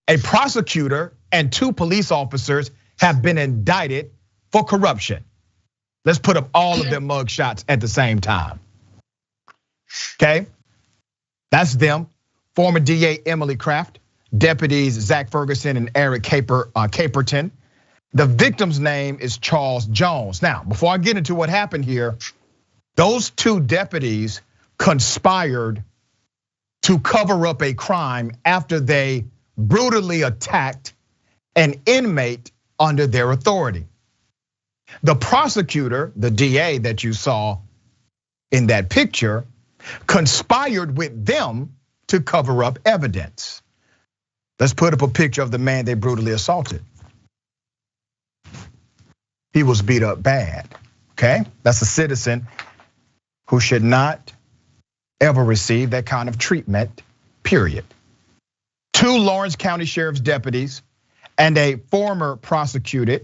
a prosecutor and 2 police officers have been indicted for corruption. Let's put up all of their mug shots at the same time. Okay, that's them. Former DA Emily Kraft, deputies Zach Ferguson and Eric Caperton. The victim's name is Charles Jones. Now, before I get into what happened here, those 2 deputies conspired to cover up a crime after they brutally attacked an inmate under their authority. The prosecutor, the DA that you saw in that picture, conspired with them to cover up evidence. Let's put up a picture of the man they brutally assaulted. He was beat up bad, okay? That's a citizen who should not ever receive that kind of treatment, period. 2 Lawrence County Sheriff's deputies and a former prosecutor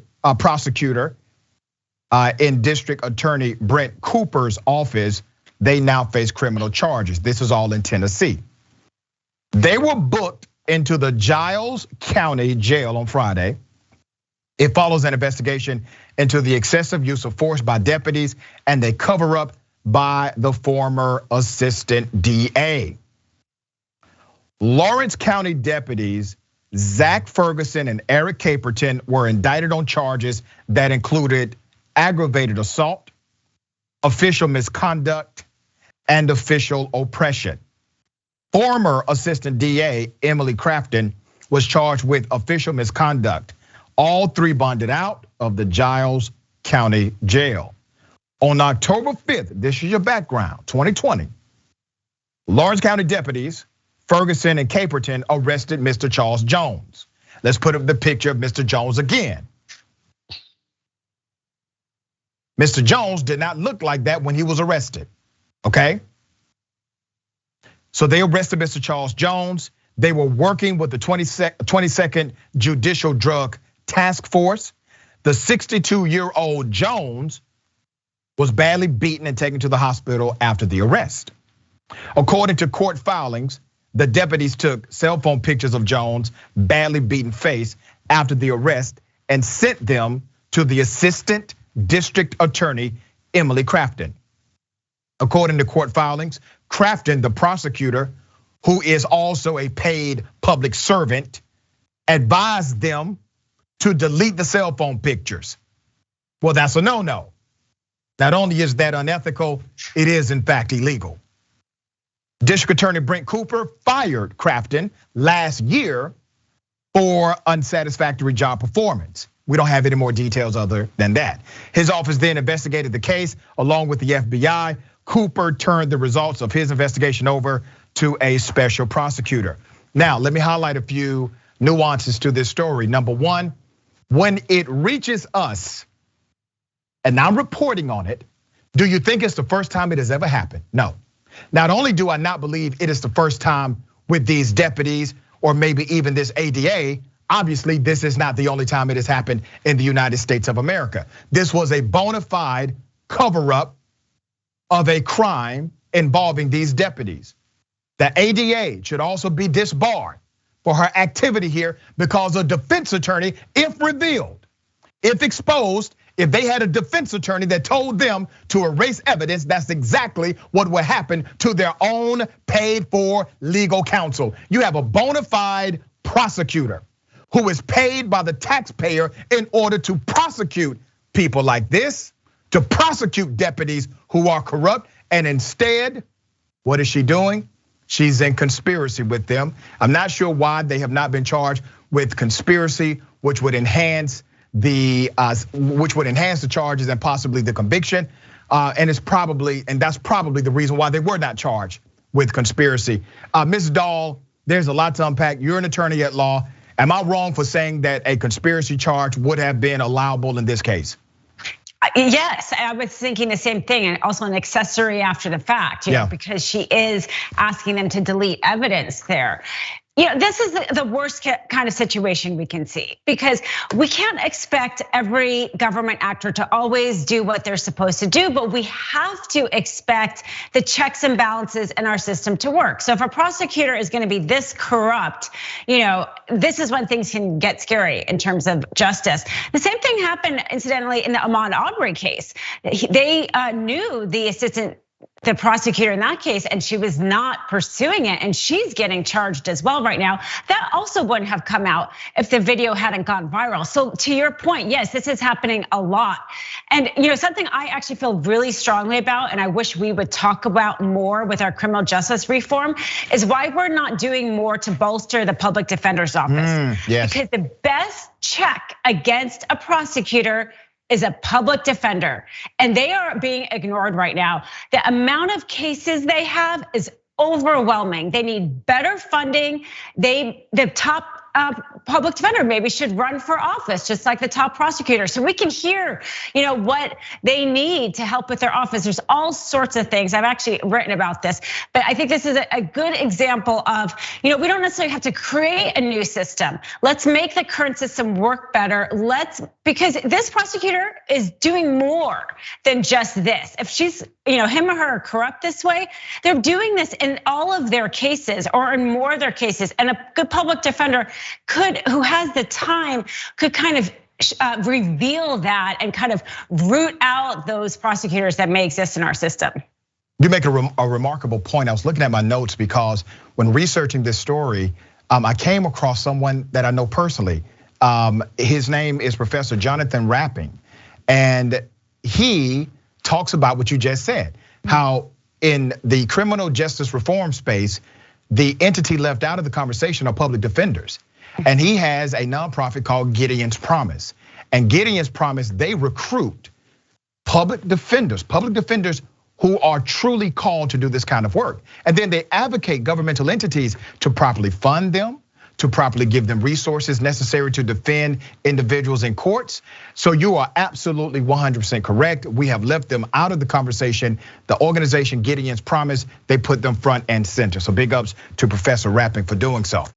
in District Attorney Brent Cooper's office, they now face criminal charges. This is all in Tennessee. They were booked into the Giles County Jail on Friday. It follows an investigation into the excessive use of force by deputies and a cover up by the former assistant DA. Lawrence County deputies Zach Ferguson and Eric Caperton were indicted on charges that included aggravated assault, official misconduct, and official oppression. Former assistant DA Emily Crafton was charged with official misconduct. All 3 bonded out of the Giles County Jail. On October 5th, this is your background, 2020, Lawrence County deputies Ferguson and Caperton arrested Mr. Charles Jones. Let's put up the picture of Mr. Jones again. Mr. Jones did not look like that when he was arrested, okay? So they arrested Mr. Charles Jones. They were working with the 22nd Judicial Drug Task Force. The 62-year-old Jones was badly beaten and taken to the hospital after the arrest. According to court filings, the deputies took cell phone pictures of Jones' badly beaten face after the arrest and sent them to the Assistant District Attorney Emily Crafton. According to court filings, Crafton, the prosecutor, who is also a paid public servant, advised them to delete the cell phone pictures. Well, that's a no-no. Not only is that unethical, it is in fact illegal. District Attorney Brent Cooper fired Crafton last year for unsatisfactory job performance. We don't have any more details other than that. His office then investigated the case along with the FBI. Cooper turned the results of his investigation over to a special prosecutor. Now, let me highlight a few nuances to this story. Number 1, when it reaches us, and I'm reporting on it, do you think it's the first time it has ever happened? No. Not only do I not believe it is the first time with these deputies or maybe even this ADA, obviously this is not the only time it has happened in the United States of America. This was a bona fide cover-up of a crime involving these deputies. The ADA should also be disbarred for her activity here because a defense attorney, if revealed, if exposed, if they had a defense attorney that told them to erase evidence, that's exactly what would happen to their own paid for legal counsel. You have a bona fide prosecutor who is paid by the taxpayer in order to prosecute people like this, to prosecute deputies who are corrupt, and instead, what is she doing? She's in conspiracy with them. I'm not sure why they have not been charged with conspiracy, which would enhance the charges and possibly the conviction. And that's probably the reason why they were not charged with conspiracy. Ms. Dahl, there's a lot to unpack. You're an attorney at law. Am I wrong for saying that a conspiracy charge would have been allowable in this case? Yes, I was thinking the same thing, and also an accessory after the fact, because she is asking them to delete evidence there. This is the worst kind of situation we can see, because we can't expect every government actor to always do what they're supposed to do, but we have to expect the checks and balances in our system to work. So if a prosecutor is going to be this corrupt, this is when things can get scary in terms of justice. The same thing happened, incidentally, in the Ahmaud Arbery case. They knew the prosecutor in that case, and she was not pursuing it, and she's getting charged as well right now. That also wouldn't have come out if the video hadn't gone viral. So to your point, yes, this is happening a lot. And something I actually feel really strongly about, and I wish we would talk about more with our criminal justice reform, is why we're not doing more to bolster the public defender's office. Yes. Because the best check against a prosecutor is a public defender, and they are being ignored right now. The amount of cases they have is overwhelming. They need better funding. The top public defender maybe should run for office, just like the top prosecutor, so we can hear, what they need to help with their office. There's all sorts of things. I've actually written about this, but I think this is a good example of, we don't necessarily have to create a new system. Let's make the current system work better. Because this prosecutor is doing more than just this. If she's, him or her are corrupt this way, they're doing this in all of their cases or in more of their cases. And a good public defender who has the time, could kind of reveal that and kind of root out those prosecutors that may exist in our system. You make a remarkable point. I was looking at my notes because when researching this story, I came across someone that I know personally. His name is Professor Jonathan Rapping, and he talks about what you just said, how in the criminal justice reform space, the entity left out of the conversation are public defenders. And he has a nonprofit called Gideon's Promise. And Gideon's Promise, they recruit public defenders who are truly called to do this kind of work. And then they advocate governmental entities to properly fund them, to properly give them resources necessary to defend individuals in courts. So you are absolutely 100% correct. We have left them out of the conversation. The organization Gideon's Promise, they put them front and center. So big ups to Professor Rapping for doing so.